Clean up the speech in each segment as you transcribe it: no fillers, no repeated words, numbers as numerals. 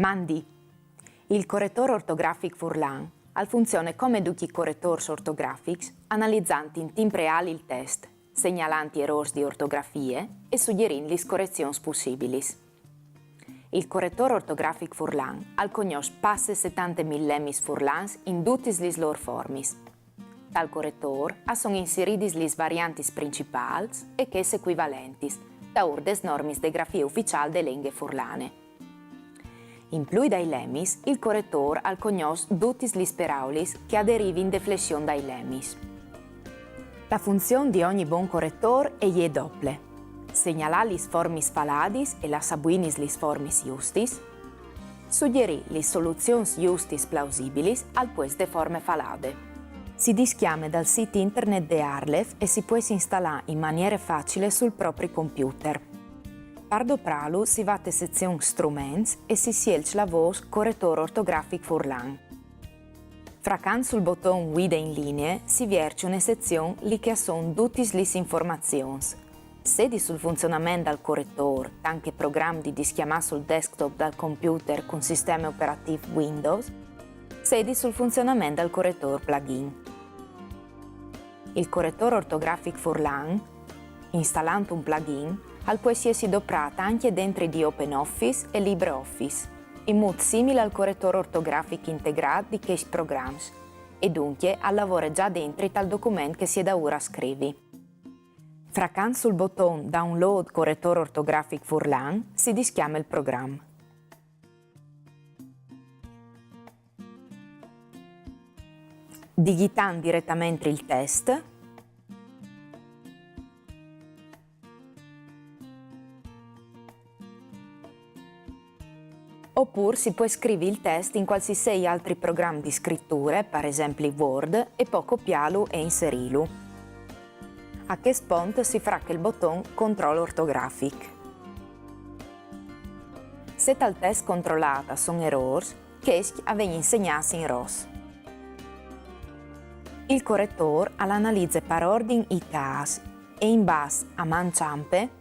Mandi. Il correttore ortografic Furlan ha funzione come tutti i correttori ortografici, analizzanti in tempo reale il test, segnalanti errori di ortografie e suggerendo le correzioni possibili. Il correttore ortografic Furlan ha conosce passe 70.000 lemis Furlans in tutte le loro forme. Tal correttore ha sono inseriti le varianti principali e che equivalenti, da orde norme de grafia ufficiale delle lingue furlane. In più dai lemis, il correttore ha conosce tutte le parole che aderivano in flessione dai lemis. La funzione di ogni buon correttore è doppia: segnalare le forme faladis e la sabuinis le forme giustis, suggerire le soluzioni giustis plausibili al posto de forme falade. Si dischiama dal sito internet di Arlef e si può installare in maniera facile sul proprio computer. Pardo pralu si va a sezione Struments e si sceglie la voce Correttore ortografic Furlan. Fracando sul bottone Guida in linea si vierge una sezione lì che sono tutte le informazioni. Sedi sul funzionamento del correttore, anche programmi di dischiamare sul desktop dal computer con sistema operativo Windows, sedi sul funzionamento del correttore plugin. Il correttore ortografic Furlan, installando un plugin, può essere doprato anche dentro di OpenOffice e LibreOffice, in modo simile al correttore ortografico integrato di questi programmi, e dunque lavora già dentro tal documento che si è da ora scrivi. Fracando sul bottone Download correttore ortografic Furlan si dischiama il programma. Digitando direttamente il test, oppure si può scrivere il test in qualsiasi altri programmi di scrittura, per esempio Word, e poi copiarlo e inserirlo. A questo punto si fracca il bottone Controllo ortografic. Se tal test controllata sono errori, questi vengono insegnati in rosso. Il correttore analizza per ordine i casi e in base a manciampe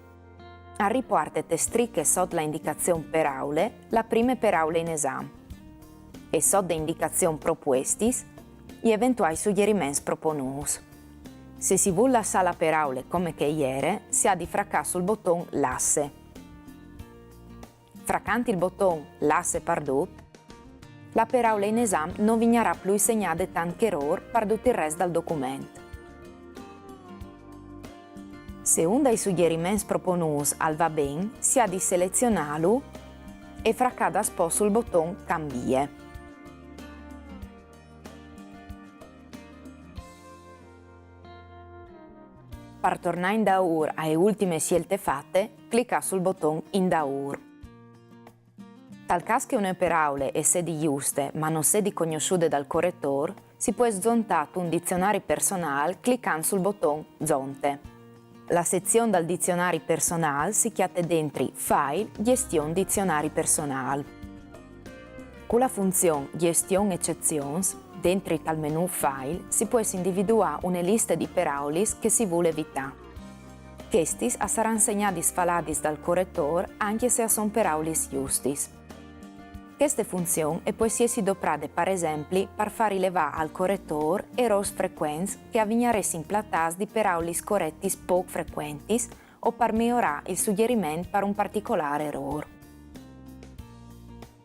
riporta stricche sotto la indicazione per aule, la prima per aule in esame, e sotto le indicazioni propuestis, gli eventuali suggerimenti proponuti. Se si vuole la sala per aule come che ieri, si ha di fraccare sul bottone L'asse. Fraccando il bottone L'asse perdut, la per aule in esame non vignerà più segnata tanti errori per tutto il resto del documento. Se uno dei suggerimenti proponuti va bene, si ha di selezionarlo e fraccare da sposto sul bottone Cambie. Per tornare in daur alle ultime scelte fatte, clicca sul bottone In daur. Tal caso che una per aule è sedi giuste ma non sedi conosciute dal correttore, si può szontare un dizionario personale cliccando sul bottone Zonte. La sezione del dizionario personale si chiama dentro File Gestione dizionario personale. Con la funzione Gestione eccezioni, dentro il menu File si può individuare una lista di parole che si vuole evitare. Questi saranno segnati sfalati dal correttore anche se sono parole giuste. Queste funzioni può essere doprate per esempio per far rilevare al correttore errori frequenti che avvigneresti implattati di parole corretti poco frequenti o per migliorare il suggerimento per un particolare errore.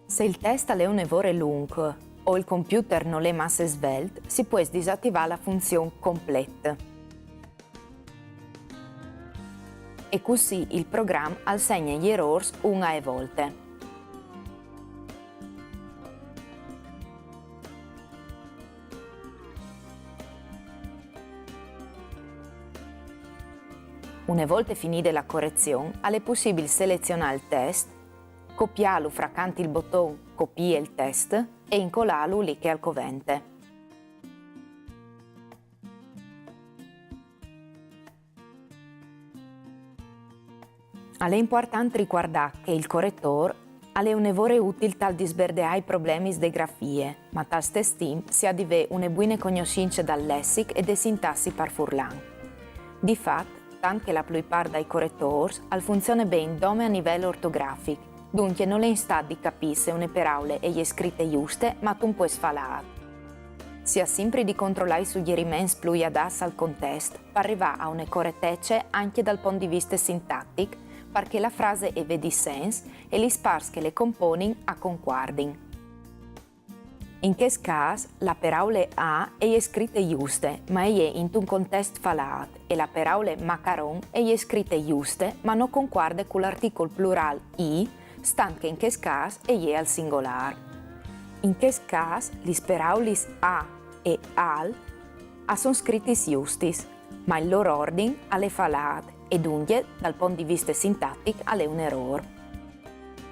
Se il test è un errore lungo o il computer non è massa svelte, si può disattivare la funzione Complete. E così il programma assegna gli errori una e volte. Una volta finita la correzione, è possibile selezionare il test, copiarlo fraccando il bottone Copia il test e incollarlo lì che è al covente. È importante ricordare che il correttore ha un errore utile tal di sberdeare i problemi delle grafie, ma tal stesso tempo si ha di avere una buona conoscenza del lessico e delle sintassi per Furlan. Di fatto, tanto che la plupart dei correttori funziona bene dome a livello ortografico, dunque non è in stato di capire se une parole è scritte giuste ma un po' sfalate. Si ha sempre di controllare i suggerimenti più adatti al contesto per arrivare a une correttezze anche dal punto di vista sintattico, perché la frase vedi senso e gli spars che le compongono a conguardino. In questo caso, la parola A è scritta giusta, ma è in un contesto falato, e la parola macaron è scritta giusta, ma non concorda con l'articolo plurale I, stante che in questo caso è al singolare. In questo caso, le parole A e al sono scritte giuste, ma il loro ordine è falato, e dunque, dal punto di vista sintattico, è un errore.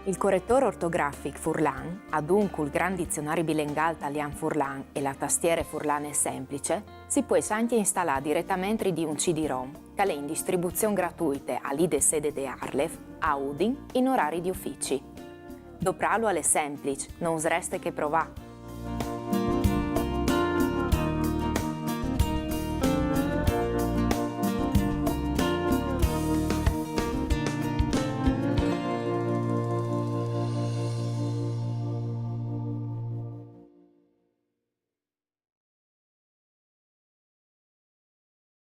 Il correttore ortografico Furlan, dunque il Gran Dizionario Bilinguale Italiano Furlan e la tastiera Furlan è semplice, si può anche installare direttamente di un CD-ROM, che è in distribuzione gratuita all'IDE sede di Arlef, a Udin, in orari di uffici. Doprarlo è semplice, non resta che provare.